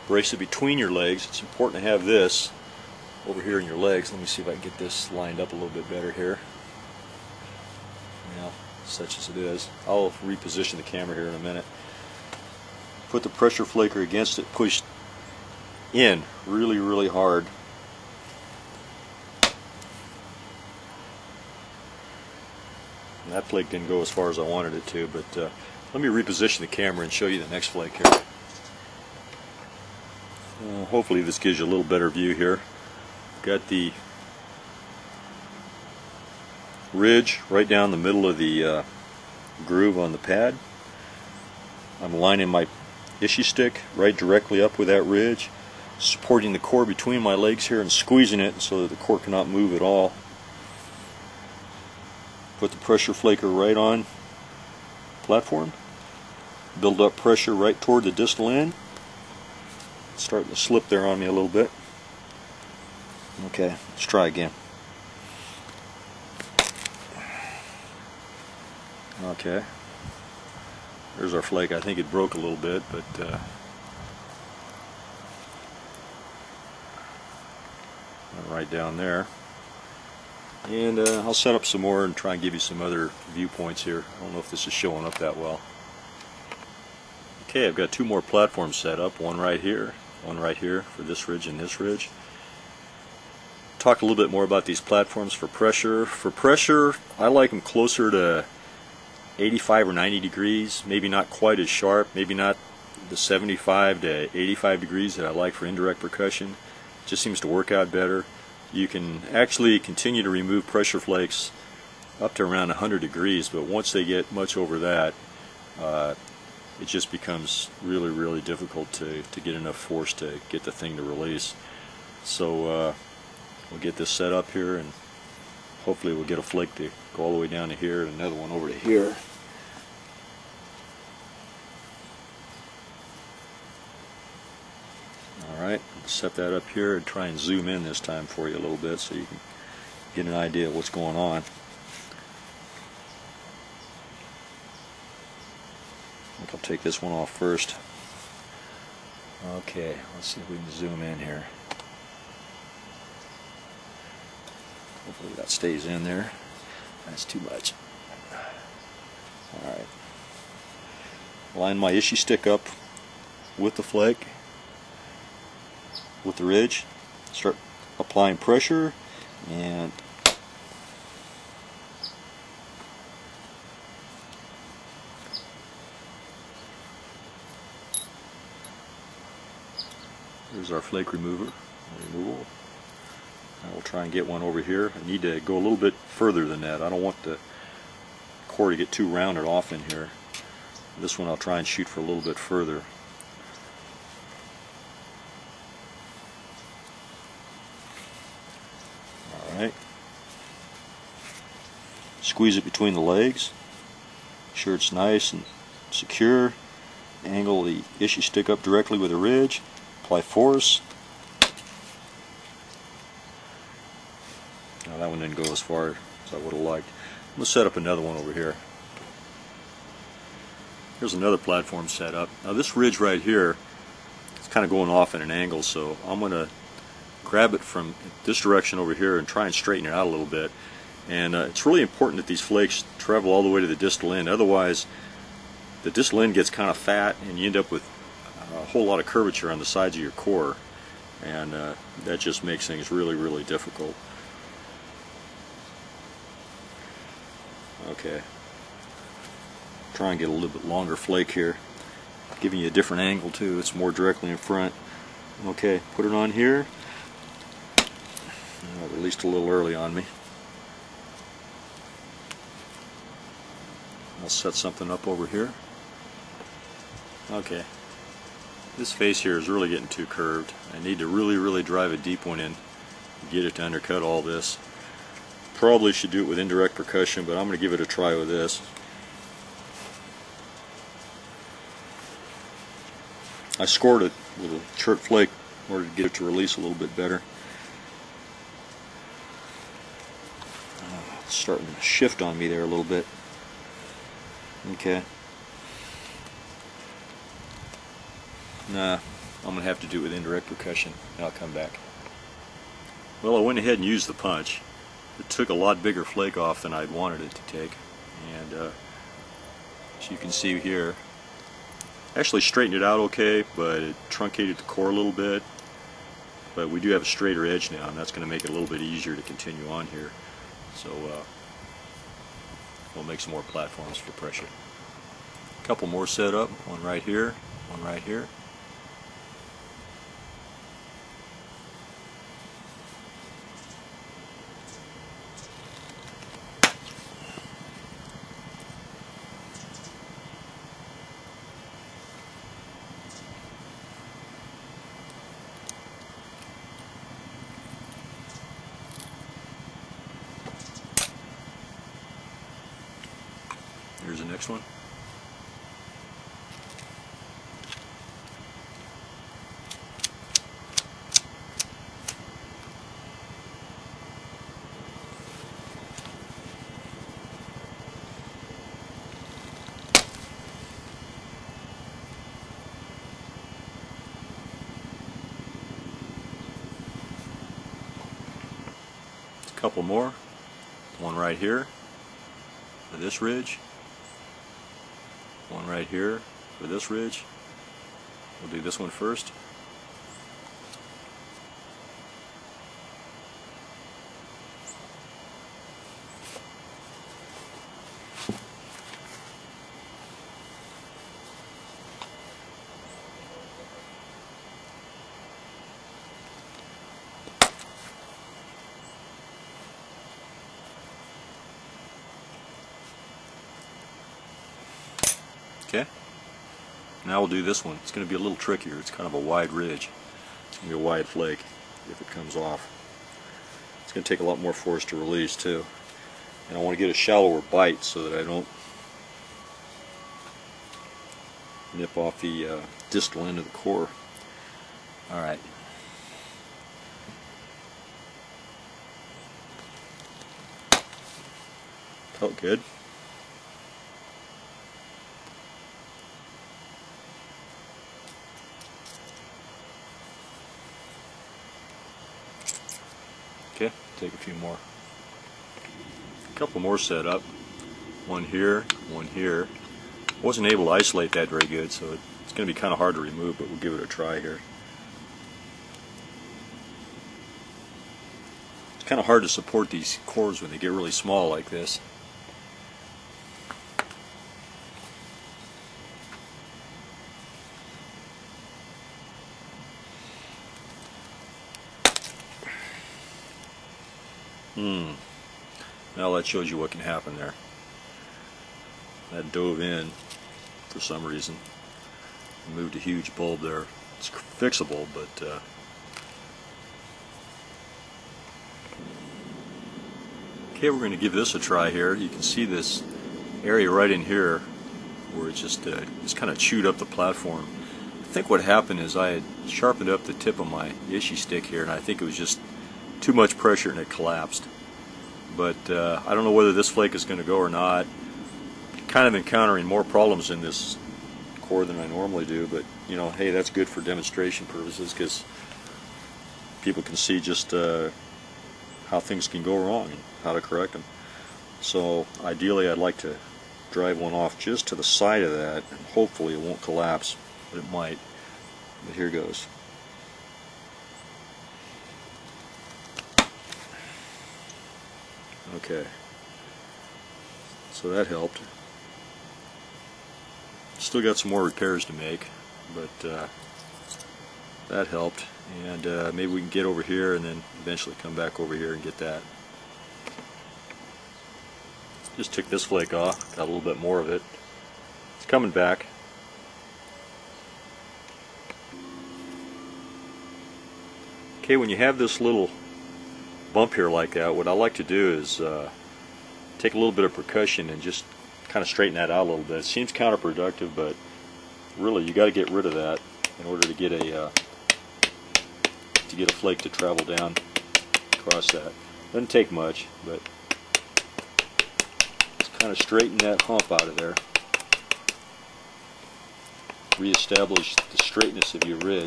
brace it between your legs. It's important to have this over here in your legs. Let me see if I can get this lined up a little bit better here. Now, such as it is. I'll reposition the camera here in a minute. Put the pressure flaker against it, push in really, really hard. And that flake didn't go as far as I wanted it to, but let me reposition the camera and show you the next flake here. Hopefully this gives you a little better view here. Got the ridge right down the middle of the groove on the pad. I'm lining my Ishi stick right directly up with that ridge, supporting the core between my legs here and squeezing it so that the core cannot move at all. Put the pressure flaker right on platform. Build up pressure right toward the distal end. It's starting to slip there on me a little bit. Okay, let's try again. Okay, there's our flake. I think it broke a little bit, but right down there. And I'll set up some more and try and give you some other viewpoints here. I don't know if this is showing up that well. Okay, I've got two more platforms set up, one right here for this ridge and this ridge. Talk a little bit more about these platforms for pressure. For pressure, I like them closer to 85 or 90 degrees, maybe not quite as sharp, maybe not the 75 to 85 degrees that I like for indirect percussion. It just seems to work out better. You can actually continue to remove pressure flakes up to around 100 degrees, but once they get much over that, it just becomes really, really difficult to get enough force to get the thing to release. So we'll get this set up here, and hopefully we'll get a flake to go all the way down to here and another one over to here. Alright, set that up here and try and zoom in this time for you a little bit so you can get an idea of what's going on. I think I'll take this one off first. Okay, let's see if we can zoom in here. Hopefully that stays in there. That's too much. Alright. Line my Ishi stick up with the flake, with the ridge. Start applying pressure, and there's our flake removal. I will try and get one over here. I need to go a little bit further than that. I don't want the core to get too rounded off in here. This one I'll try and shoot for a little bit further. Alright. Squeeze it between the legs. Make sure it's nice and secure. Angle the Ishi stick up directly with the ridge. Apply force. Now that one didn't go as far as I would have liked. I'm going to set up another one over here. Here's another platform set up. Now this ridge right here is kind of going off at an angle, so I'm going to grab it from this direction over here and try and straighten it out a little bit. And it's really important that these flakes travel all the way to the distal end. Otherwise, the distal end gets kind of fat and you end up with a whole lot of curvature on the sides of your core. And that just makes things really, really difficult. Okay, try and get a little bit longer flake here, giving you a different angle too. It's more directly in front. Okay, put it on here. Oh, released a little early on me. I'll set something up over here. Okay, this face here is really getting too curved. I need to really, really drive a deep one in to get it to undercut all this. Probably should do it with indirect percussion, but I'm going to give it a try with this. I scored it with a short flake in order to get it to release a little bit better. It's starting to shift on me there a little bit. Okay. Nah, I'm going to have to do it with indirect percussion, and I'll come back. Well, I went ahead and used the punch. It took a lot bigger flake off than I'd wanted it to take, and as you can see here, actually straightened it out okay, but it truncated the core a little bit. But we do have a straighter edge now, and that's going to make it a little bit easier to continue on here. So we'll make some more platforms for pressure. A couple more set up, one right here, one right here. Here's the next one. A couple more. One right here for this ridge. One right here for this ridge. We'll do this one first. Okay, now we'll do this one. It's going to be a little trickier. It's kind of a wide ridge. It's going to be a wide flake if it comes off. It's going to take a lot more force to release too. And I want to get a shallower bite so that I don't nip off the distal end of the core. Alright. Felt good. Okay, take a few more. A couple more set up. One here, one here. Wasn't able to isolate that very good, so it's going to be kind of hard to remove, but we'll give it a try here. It's kind of hard to support these cores when they get really small like this. Now that shows you what can happen there. That dove in for some reason. Moved a huge bulb there. It's fixable, but okay, we're going to give this a try here. You can see this area right in here where it just kind of chewed up the platform. I think what happened is I had sharpened up the tip of my Ishi stick here, and I think it was just too much pressure and it collapsed. But I don't know whether this flake is going to go or not. Kind of encountering more problems in this core than I normally do, but you know, hey, that's good for demonstration purposes because people can see just how things can go wrong and how to correct them. So ideally I'd like to drive one off just to the side of that, and hopefully it won't collapse, but it might. But here goes. Okay, so that helped. Still got some more repairs to make, but that helped, and maybe we can get over here and then eventually come back over here and get that. Just took this flake off, got a little bit more of it. It's coming back. Okay, when you have this little bump here like that, what I like to do is take a little bit of percussion and just kind of straighten that out a little bit. It seems counterproductive, but really you got to get rid of that in order to get a flake to travel down across that. Doesn't take much, but just kind of straighten that hump out of there. Reestablish the straightness of your ridge.